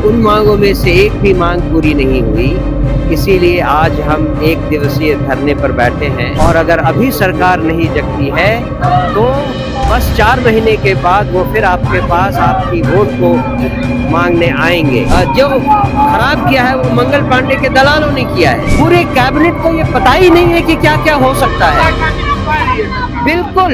उन मांगों में से एक भी मांग पूरी नहीं हुई। इसीलिए आज हम 1 दिवसीय धरने पर बैठे हैं और अगर अभी सरकार नहीं जगती है तो बस 4 महीने के बाद वो फिर आपके पास आपकी वोट को मांगने आएंगे। जो खराब किया है वो मंगल पांडे के दलालों ने किया है। पूरे कैबिनेट को ये पता ही नहीं है कि क्या क्या हो सकता है। बिल्कुल,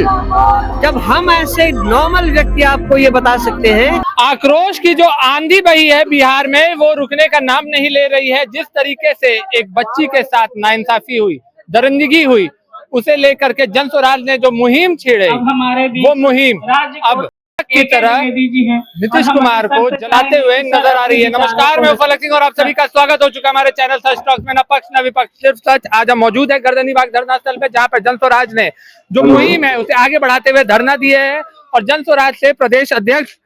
जब हम ऐसे नॉर्मल व्यक्ति आपको ये बता सकते हैं। आक्रोश की जो आंधी बही है बिहार में वो रुकने का नाम नहीं ले रही है। जिस तरीके से एक बच्ची के साथ नाइंसाफी हुई, दरिंदगी हुई, उसे लेकर के जन स्वराज ने जो मुहिम छेड़ी, वो मुहिम अब की तरह नीतीश कुमार को जलाते हुए नजर आ रही है। नमस्कार, मैं फलक सिंह और आप सभी का स्वागत हो चुका है हमारे चैनल सच टॉक में। न पक्ष न विपक्ष, सिर्फ सच। आज हम मौजूद है गर्दनीबाग धरना स्थल पे, जहाँ पे जन स्वराज ने जो मुहिम है उसे आगे बढ़ाते हुए धरना दिए है और जन स्वराज से प्रदेश अध्यक्ष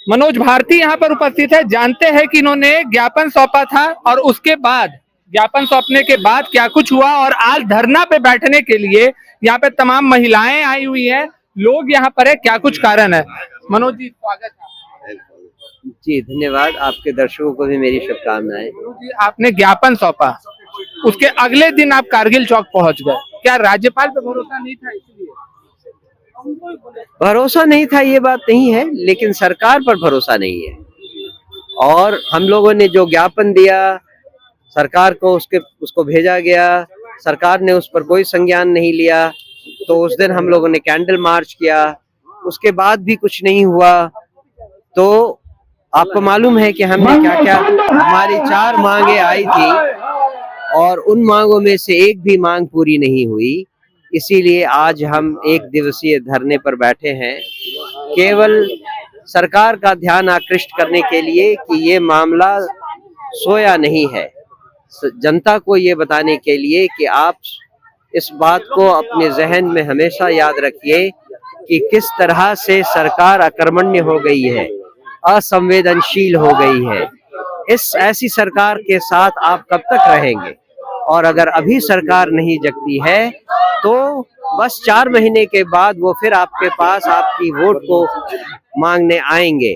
मनोज भारती यहाँ पर उपस्थित है। जानते हैं कि इन्होंने ज्ञापन सौंपा था और उसके बाद ज्ञापन सौंपने के बाद क्या कुछ हुआ और आज धरना पे बैठने के लिए यहाँ पे तमाम महिलाएं आई हुई हैं, लोग यहाँ पर है, क्या कुछ कारण है। मनोज जी, स्वागत है। जी धन्यवाद, आपके दर्शकों को भी मेरी शुभकामनाएं। जी, आपने ज्ञापन सौंपा, उसके अगले दिन आप कारगिल चौक पहुंच गए, क्या राज्यपाल पे भरोसा नहीं था? इसलिए भरोसा नहीं था ये बात नहीं है, लेकिन सरकार पर भरोसा नहीं है। और हम लोगों ने जो ज्ञापन दिया सरकार को, उसको भेजा गया, सरकार ने उस पर कोई संज्ञान नहीं लिया। तो उस दिन हम लोगों ने कैंडल मार्च किया, उसके बाद भी कुछ नहीं हुआ। तो आपको मालूम है कि हमने क्या क्या, हमारी 4 मांगे आई थी और उन मांगों में से एक भी मांग पूरी नहीं हुई। इसीलिए आज हम 1 दिवसीय धरने पर बैठे हैं, केवल सरकार का ध्यान आकृष्ट करने के लिए कि ये मामला सोया नहीं है। जनता को ये बताने के लिए कि आप इस बात को अपने जहन में हमेशा याद रखिए कि किस तरह से सरकार अकर्मण्य हो गई है, असंवेदनशील हो गई है। ऐसी सरकार के साथ आप कब तक रहेंगे? और अगर अभी सरकार नहीं जगती है तो बस 4 महीने के बाद वो फिर आपके पास आपकी वोट को मांगने आएंगे।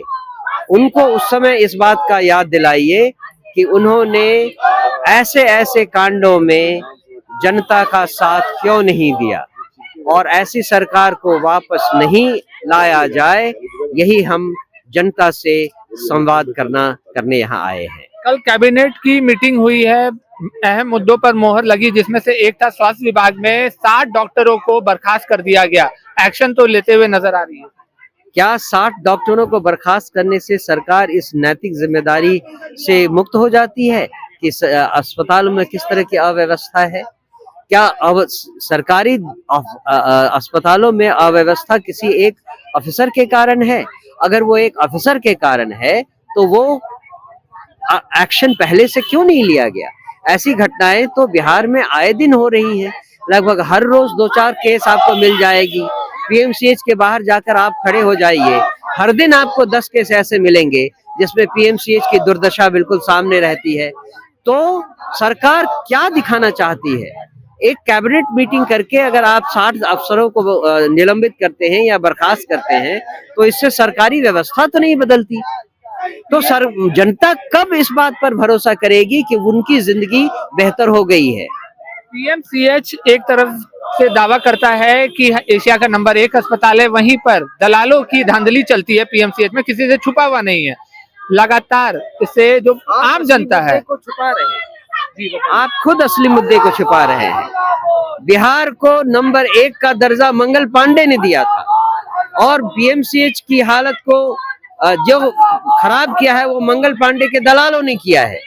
उनको उस समय इस बात का याद दिलाइए कि उन्होंने ऐसे ऐसे कांडों में जनता का साथ क्यों नहीं दिया और ऐसी सरकार को वापस नहीं लाया जाए। यही हम जनता से संवाद करने यहाँ आए हैं। कल कैबिनेट की मीटिंग हुई है, अहम मुद्दों पर मोहर लगी, जिसमें से एक था स्वास्थ्य विभाग में 60 डॉक्टरों को बर्खास्त कर दिया गया। एक्शन तो लेते हुए नजर आ रही है। क्या 60 डॉक्टरों को बर्खास्त करने से सरकार इस नैतिक जिम्मेदारी से मुक्त हो जाती है कि अस्पतालों में किस तरह की अव्यवस्था है? क्या सरकारी अस्पतालों में अव्यवस्था किसी एक अफसर के कारण है? अगर वो एक अफसर के कारण है तो वो एक्शन पहले से क्यों नहीं लिया गया? ऐसी घटनाएं तो बिहार में आए दिन हो रही हैं। लगभग हर रोज 2-4 केस आपको मिल जाएगी। पीएमसीएच के बाहर जाकर आप खड़े हो जाइए, हर दिन आपको 10 केस ऐसे मिलेंगे जिसमें पीएमसीएच की दुर्दशा बिल्कुल सामने रहती है। तो सरकार क्या दिखाना चाहती है? एक कैबिनेट मीटिंग करके अगर आप 60 अफसरों को निलंबित करते हैं या बर्खास्त करते हैं तो इससे सरकारी व्यवस्था तो नहीं बदलती। तो जनता कब इस बात पर भरोसा करेगी कि उनकी जिंदगी बेहतर हो गई है? पीएमसीएच एक तरफ से दावा करता है कि एशिया का नंबर 1 अस्पताल है, वहीं पर दलालों की धांधली चलती है पीएमसीएच में, किसी से छुपा हुआ नहीं है। लगातार इससे जो आम जनता है को छुपा रहे हैं। आप खुद असली मुद्दे को छुपा रहे हैं। बिहार को नंबर 1 का दर्जा मंगल पांडे ने दिया था और पीएमसीएच की हालत को जो खराब किया है वो मंगल पांडे के दलालों ने किया है।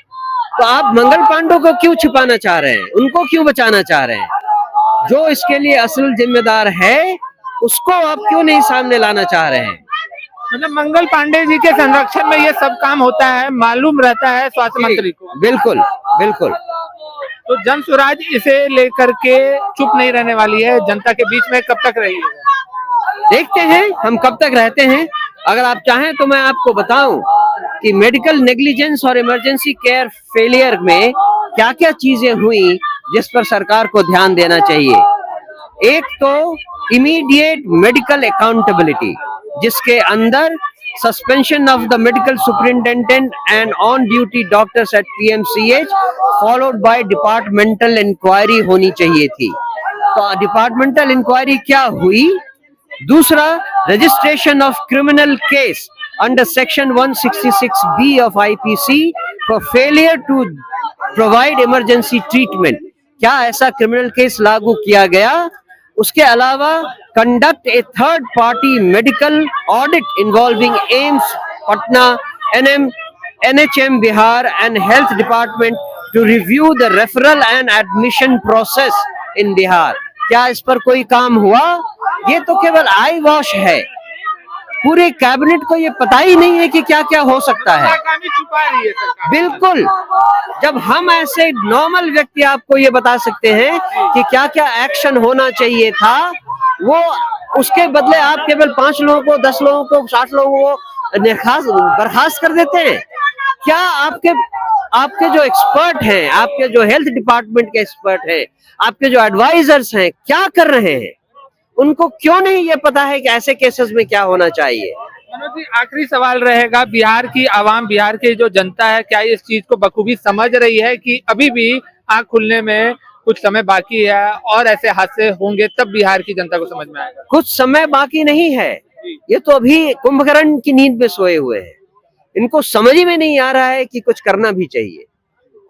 तो आप मंगल पांडे को क्यों छुपाना चाह रहे हैं? उनको क्यों बचाना चाह रहे हैं? जो इसके लिए असल जिम्मेदार है उसको आप क्यों नहीं सामने लाना चाह रहे हैं? मतलब मंगल पांडे जी के संरक्षण में ये सब काम होता है, मालूम रहता है स्वास्थ्य मंत्री को। बिल्कुल बिल्कुल। तो जन स्वराज इसे लेकर के चुप नहीं रहने वाली है, जनता के बीच में कब तक रहिएगा? देखते हैं हम कब तक रहते हैं। अगर आप चाहें तो मैं आपको बताऊं कि मेडिकल नेग्लिजेंस और इमरजेंसी केयर फेलियर में क्या क्या चीजें हुई जिस पर सरकार को ध्यान देना चाहिए। एक तो इमीडिएट मेडिकल अकाउंटेबिलिटी, जिसके अंदर suspension of the medical superintendent and on-duty doctors at PMCH, followed by departmental inquiry होनी चाहिए थी। तो departmental inquiry क्या हुई? दूसरा, registration of criminal case under section 166B of IPC for failure to provide emergency treatment। क्या ऐसा criminal case लागू किया गया? उसके अलावा conduct a third party medical audit involving AIIMS Patna, NHM Bihar and health department to review the referral and admission process in Bihar. क्या इस पर कोई काम हुआ? ये तो केवल आई वॉश है। पूरे कैबिनेट को ये पता ही नहीं है कि क्या क्या हो सकता है। छुपा रही है सरकार। बिल्कुल, जब हम ऐसे नॉर्मल व्यक्ति आपको ये बता सकते हैं कि क्या क्या एक्शन होना चाहिए था, वो उसके बदले आप केवल 5 लोगों को, 10 लोगों को, 60 लोगों को बर्खास्त कर देते हैं। क्या आपके जो एक्सपर्ट हैं, आपके जो हेल्थ डिपार्टमेंट के एक्सपर्ट हैं, आपके जो एडवाइजर्स हैं, क्या कर रहे हैं? उनको क्यों नहीं ये पता है कि ऐसे केसेस में क्या होना चाहिए? मनोज जी, आखिरी सवाल रहेगा, बिहार की आवाम, बिहार की जो जनता है, क्या इस चीज को बखूबी समझ रही है कि अभी भी आंख खुलने में कुछ समय बाकी है और ऐसे हादसे होंगे तब बिहार की जनता को समझ में आएगा? कुछ समय बाकी नहीं है। ये तो अभी कुंभकर्ण की नींद में सोए हुए हैं। इनको समझ में नहीं आ रहा है कि कुछ करना भी चाहिए,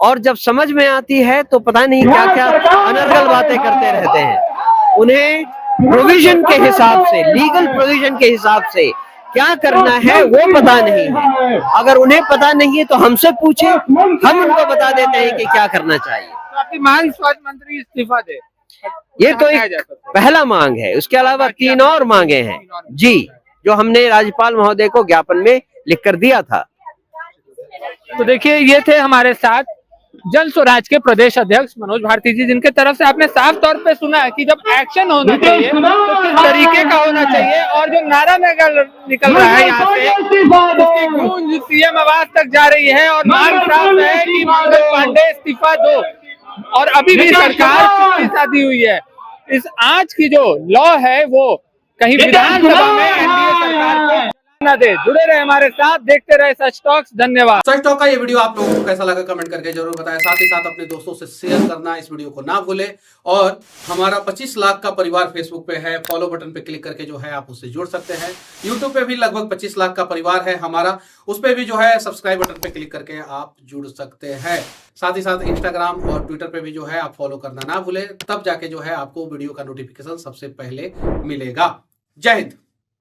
और जब समझ में आती है तो पता नहीं क्या क्या अनर्गल बातें करते रहते हैं। उन्हें प्रोविजन के हिसाब से, लीगल प्रोविजन के हिसाब से क्या करना है वो पता नहीं है। अगर उन्हें पता नहीं है तो हमसे पूछे, हम उनको बता देते हैं कि क्या करना चाहिए। तो आपकी मांग स्वास्थ्य मंत्री इस्तीफा दे, ये तो एक पहला मांग है। उसके अलावा 3 और मांगे हैं जी, जो हमने राज्यपाल महोदय को ज्ञापन में लिखकर दिया था। तो देखिए, ये थे हमारे साथ जन स्वराज के प्रदेश अध्यक्ष मनोज भारती जी, जिनके तरफ से आपने साफ तौर पे सुना है कि जब एक्शन होना चाहिए तो किस तरीके का होना चाहिए, और जो नारा निकल रहा है यहाँ से, उसकी गूंज सीएम आवास तक जा रही है और मांग साफ है कि मंगल पांडे इस्तीफा दो। और अभी भी सरकार की शादी हुई है। इस आज की जो लॉ है वो कहीं विधानसभा में एनडीए सरकार को ना दे। जुड़े रहे हमारे साथ, देखते रहे सच टॉक्स। धन्यवाद। सच टॉक का ये वीडियो आप लोगों को कैसा लगा कमेंट करके जरूर बताएं। साथ ही साथ अपने दोस्तों से शेयर करना इस वीडियो को ना भूलें। और हमारा 25 लाख का परिवार फेसबुक पे है, फॉलो बटन पे क्लिक करके जो है आप उससे जुड़ सकते हैं। यूट्यूब पे भी लगभग 25 लाख का परिवार है हमारा, उस पे भी जो है सब्सक्राइब बटन पे क्लिक करके आप जुड़ सकते हैं। साथ ही साथ इंस्टाग्राम और ट्विटर पे भी जो है आप फॉलो करना ना भूलें, तब जाके जो है आपको वीडियो का नोटिफिकेशन सबसे पहले मिलेगा। जय हिंद।